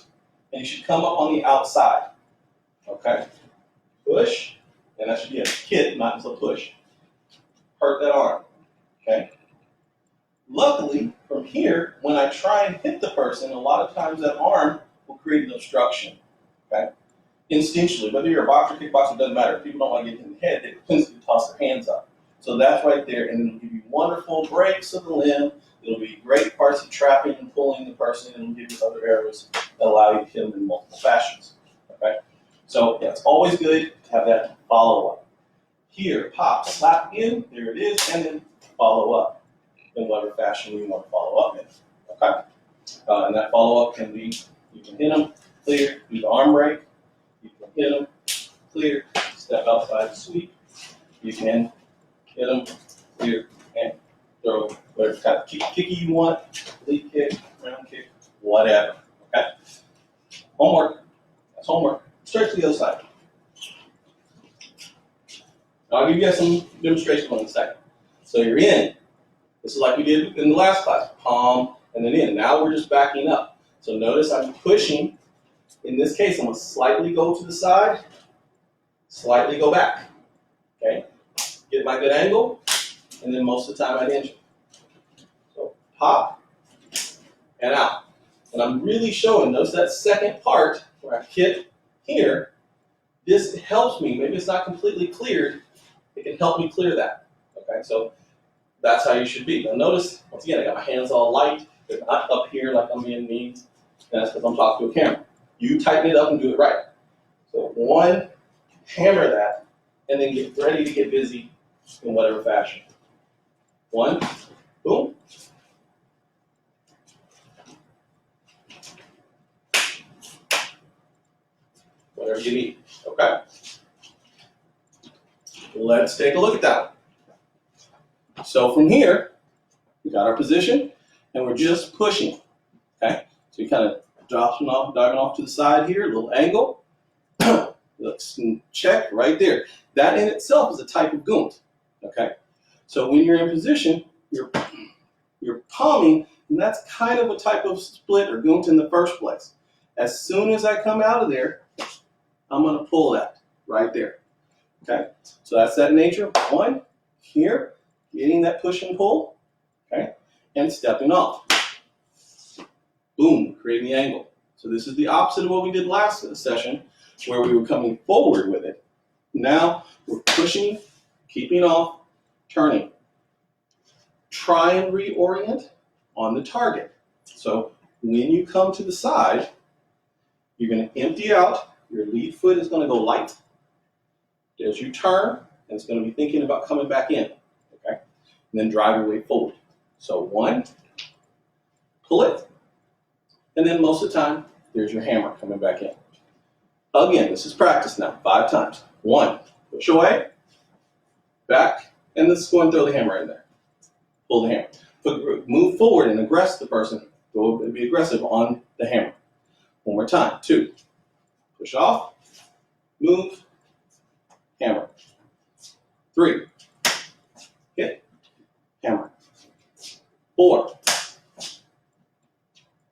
And you should come up on the outside. Okay? Push, and that should be a hit, not just a push. Hurt that arm. Okay? Luckily, from here, when I try and hit the person, a lot of times that arm will create an obstruction. Okay? Instinctually, whether you're a boxer, kickboxer, doesn't matter. If people don't want to get in the head, they instantly toss their hands up. So that's right there, and it'll give you wonderful breaks of the limb. It'll be great parts of trapping and pulling the person, and it'll give you other areas that allow you to hit them in multiple fashions. Okay? So yeah, it's always good to have that follow-up. Here, pop, slap in, there it is, and then follow up in whatever fashion you want to follow up in. Okay? And that follow-up can be, you can hit them, clear, do the arm break. You can hit them, clear, step outside, sweep. You can hit them, clear, and throw whatever kind of kicky you want, lead kick, round kick, whatever. Okay? Homework. That's homework. Straight to the other side. Now I'll give you guys some demonstration in a second. So you're in. This is like we did in the last class. Palm and then in. Now we're just backing up. So notice I'm pushing. In this case, I'm going to slightly go to the side, slightly go back. Okay? Get my good angle, and then most of the time I hinge it. So pop and out. And I'm really showing, notice that second part where I hit here, this helps me. Maybe it's not completely cleared. It can help me clear that. Okay, so that's how you should be. Now notice, once again, I got my hands all light. They're not up here like I'm being mean. That's because I'm talking to a camera. You tighten it up and do it right. So one, hammer that, and then get ready to get busy in whatever fashion. One, boom. Whatever you need, okay? Let's take a look at that one. So from here, we got our position, and we're just pushing, okay? So you kind of diving off to the side here, a little angle. Let's check right there. That in itself is a type of gund, okay? So when you're in position, you're palming, and that's kind of a type of split or gund in the first place. As soon as I come out of there, I'm going to pull that right there, okay? So that's that nature. One, here, getting that push and pull, okay? And stepping off. Boom, creating the angle. So this is the opposite of what we did last session, where we were coming forward with it. Now we're pushing, keeping off, turning. Try and reorient on the target. So when you come to the side, you're going to empty out. Your lead foot is going to go light. As you turn, and it's going to be thinking about coming back in. Okay? And then drive your weight forward. So one, pull it. And then most of the time, there's your hammer coming back in. Again, this is practice now, 5 times. 1, push away, back, and let's go and throw the hammer in there. Pull the hammer. Move forward and aggress the person. Go and be aggressive on the hammer. One more time. 2, push off, move, hammer. 3, hit, hammer. 4,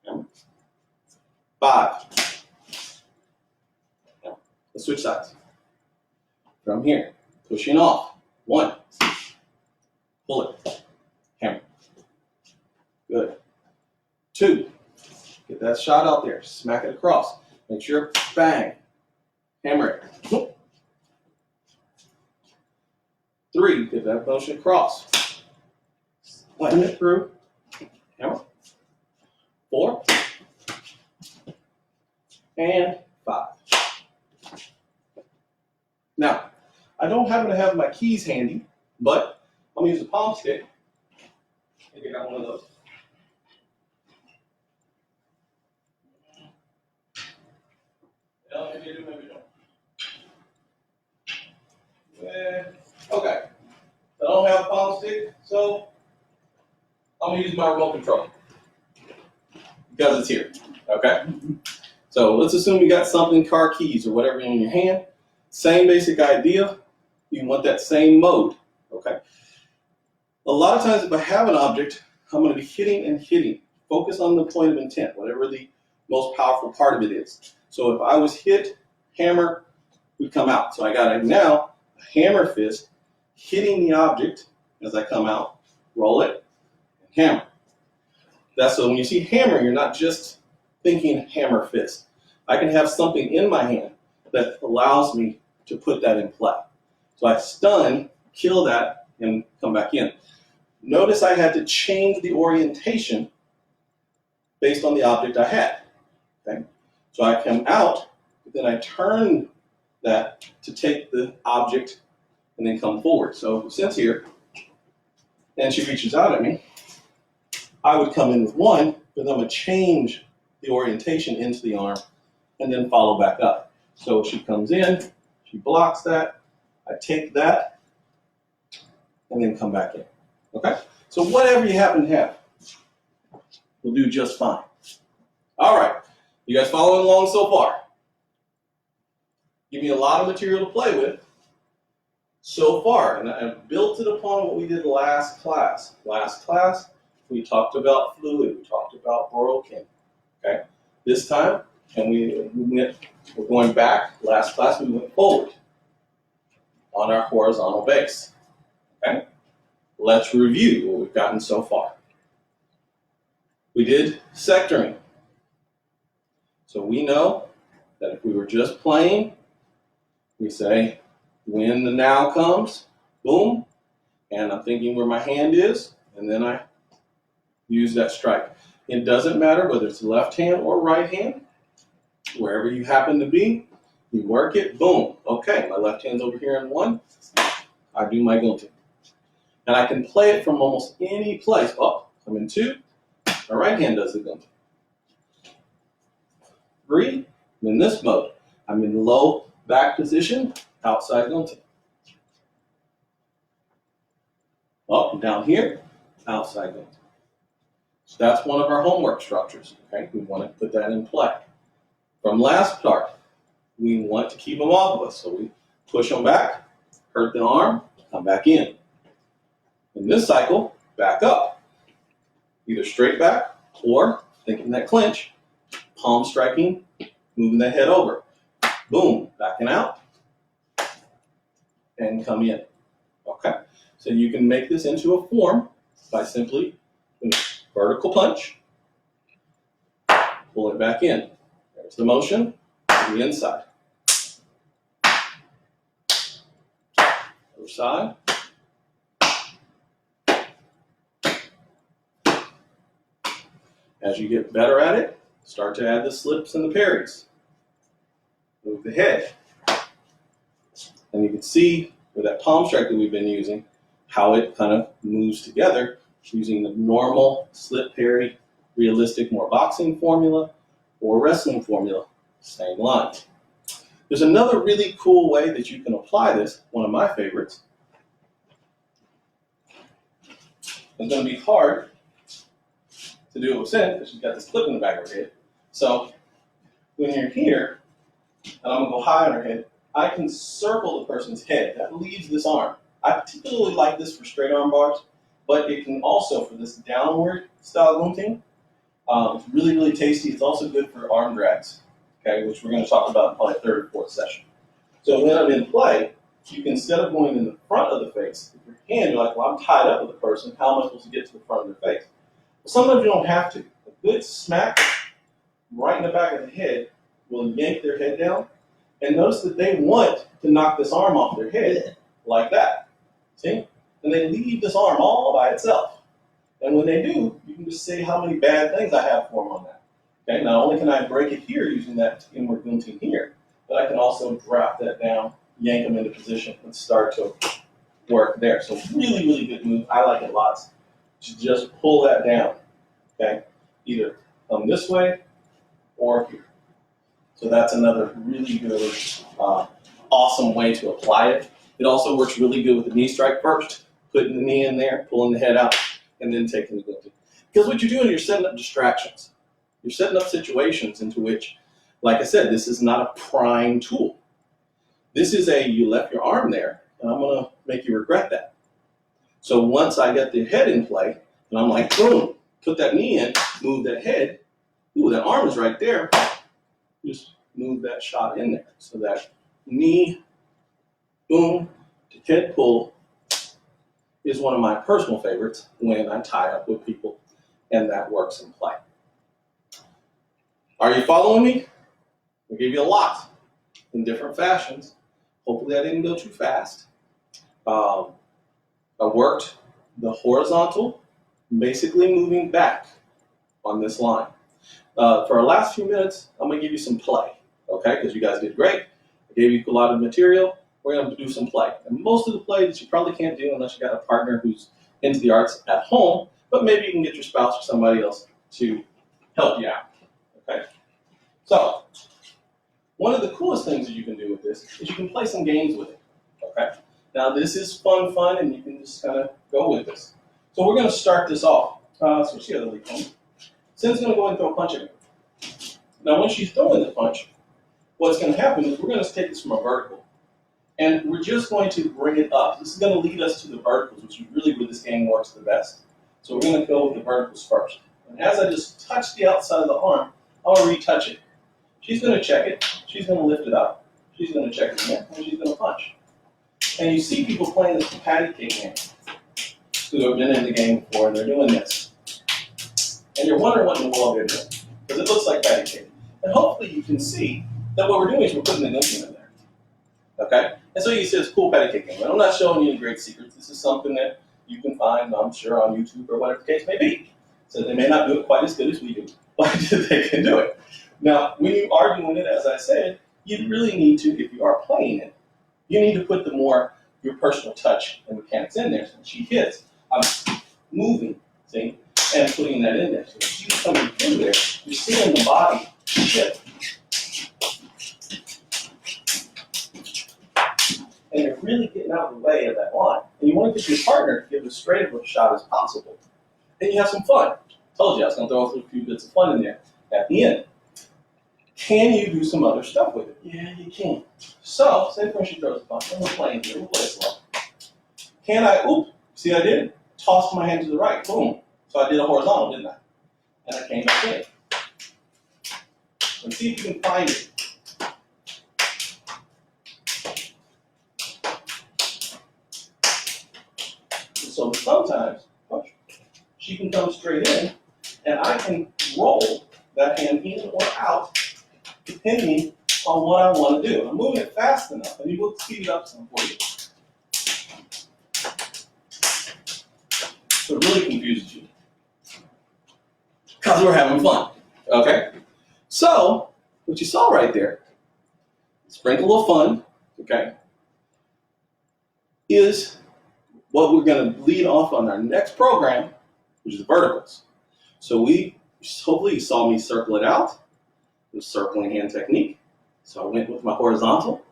hammer. 5, hammer. Let's switch sides. From here, pushing off. 1, pull it, hammer. Good. 2, get that that shot out there, smack it across. Make sure, bang, hammer it. 3, get that motion across. Slam it through, hammer. 4, and 5. Now, I don't happen to have my keys handy, but I'm gonna use a palm stick. I think I got one of those. Well, maybe I do, maybe I don't. Okay. I don't have a palm stick, so I'm gonna use my remote control because it's here. Okay. So let's assume you got something, car keys or whatever in your hand. Same basic idea. You want that same mode. Okay. A lot of times, if I have an object, I'm going to be hitting and hitting. Focus on the point of intent, whatever the most powerful part of it is. So if I was hit, hammer would come out. So I got now a hammer fist hitting the object as I come out, roll it, and hammer. That's so when you see hammer, you're not just thinking hammer fist. I can have something in my hand that allows me to put that in play. So I stun, kill that, and come back in. Notice I had to change the orientation based on the object I had. Okay? So I come out, but then I turn that to take the object and then come forward. So since here, and she reaches out at me, I would come in with 1, but then I'm going to change the orientation into the arm and then follow back up. So she comes in, she blocks that, I take that, and then come back in. Okay? So whatever you happen to have will do just fine. All right. You guys following along so far? Give me a lot of material to play with so far. And I've built it upon what we did last class. Last class, we talked about fluid. We talked about broken. Okay? This time, and we're going back. Last class, we went forward on our horizontal base. Okay? Let's review what we've gotten so far. We did sectoring. So we know that if we were just playing, we say, when the now comes, boom, and I'm thinking where my hand is, and then I use that strike. It doesn't matter whether it's left hand or right hand, wherever you happen to be, you work it, boom. Okay, my left hand's over here in 1, I do my gunting. And I can play it from almost any place. Oh, I'm in 2, my right hand does the gunting. 3, I'm in this mode. I'm in low back position, outside gunting. Up, down here, outside gunting. So that's one of our homework structures. Okay, we want to put that in play. From last part, we want to keep them off of us. So we push them back, hurt the arm, come back in. In this cycle, back up. Either straight back or thinking that clinch, palm striking, moving the head over. Boom, backing out, and come in. Okay, so you can make this into a form by simply vertical punch, pull it back in. There's the motion to the inside. Other side. As you get better at it, start to add the slips and the parries. Move the head. And you can see with that palm strike that we've been using, how it kind of moves together using the normal slip parry, realistic, more boxing formula or wrestling formula, same line. There's another really cool way that you can apply this, one of my favorites. It's going to be hard to do it with Sin because she's got this clip in the back of her head. So when you're here, and I'm going to go high on her head, I can circle the person's head. That leaves this arm. I particularly like this for straight arm bars, but it can also, for this downward style gunting, it's really, really tasty. It's also good for arm drags, okay, which we're going to talk about in probably third or fourth session. So when I'm in play, you can, instead of going in the front of the face, with your hand, you're like, well, I'm tied up with the person. How am I supposed to get to the front of their face? Well, sometimes you don't have to. A good smack right in the back of the head will yank their head down. And notice that they want to knock this arm off their head like that. See? And they leave this arm all by itself. And when they do, you can just say how many bad things I have for them on that. Okay, not only can I break it here using that inward gunting here, but I can also drop that down, yank them into position, and start to work there. So really, really good move. I like it lots. Just pull that down, okay? Either come this way or here. So that's another really good, awesome way to apply it. It also works really good with the knee strike first, putting the knee in there, pulling the head out, and then taking the gunting. Because what you're doing, you're setting up distractions. You're setting up situations into which, like I said, this is not a prime tool. This is you left your arm there, and I'm gonna make you regret that. So once I get the head in play, and I'm like, boom, put that knee in, move that head, ooh, that arm is right there, just move that shot in there. So that knee, boom, to head pull is one of my personal favorites when I tie up with people, and that works in play. Are you following me? I gave you a lot in different fashions. Hopefully I didn't go too fast. I worked the horizontal, basically moving back on this line. For our last few minutes, I'm gonna give you some play, okay? Because you guys did great. I gave you a lot of material. We're gonna do some play. And most of the play that you probably can't do unless you got a partner who's into the arts at home, but maybe you can get your spouse or somebody else to help you out, okay? So, one of the coolest things that you can do with this is you can play some games with it, okay? Now this is fun, and you can just kind of go with this. So we're gonna start this off. Switch the other leg home. Cindy's gonna go ahead and throw a punch at me. Now when she's throwing the punch, what's gonna happen is we're gonna take this from a vertical. And we're just going to bring it up. This is gonna lead us to the verticals, which is really where this game works the best. So we're gonna go with the verticals first. And as I just touch the outside of the arm, I wanna retouch it. She's gonna check it, she's gonna lift it up, she's gonna check it again, and she's gonna punch. And you see people playing this patty cake game who have been in the game before, and they're doing this. And you're wondering what in the world they're doing, because it looks like patty cake. And hopefully you can see that what we're doing is we're putting the gunting in there, okay? And so you see this cool patty cake game. And I'm not showing you any great secrets. This is something that you can find, I'm sure, on YouTube or whatever the case may be. So they may not do it quite as good as we do, but they can do it. Now, when you are doing it, as I said, you really need to, if you are playing it, you need to put your personal touch and mechanics in there. So she hits, I'm moving, see, and putting that in there. So when she's coming through there, you're seeing the body shift. And you're really getting out of the way of that line. And you want to get your partner to give as straight of a shot as possible. And you have some fun. I told you I was going to throw a few bits of fun in there at the end. Can you do some other stuff with it? Yeah, you can. So, say when she throws a punch, and we're playing here, we'll play it slow. Can I, see I did? Tossed my hand to the right, boom. So I did a horizontal, didn't I? And I came back in. And see if you can find it. So sometimes, she can come straight in, and I can roll that hand in or out, depending on what I want to do. I'm moving it fast enough, and you will speed it up some for you. So it really confuses you. Because we're having fun, okay? So, what you saw right there, sprinkle of fun, okay, is what we're going to lead off on our next program, which is verticals. So hopefully you saw me circle it out. It was circling hand technique. So I went with my horizontal,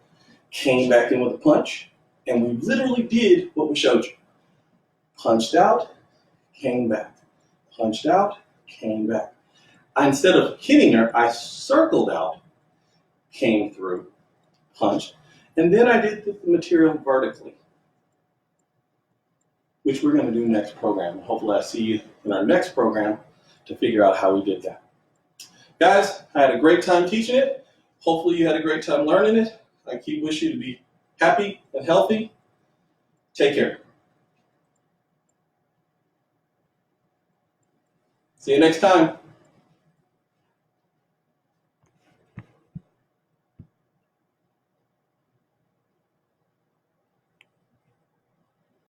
came back in with a punch, and we literally did what we showed you. Punched out, came back. Punched out, came back. Instead of hitting her, I circled out, came through, punched, and then I did the material vertically, which we're going to do next program. Hopefully I see you in our next program to figure out how we did that. Guys, I had a great time teaching it. Hopefully you had a great time learning it. I wish you to be happy and healthy. Take care. See you next time.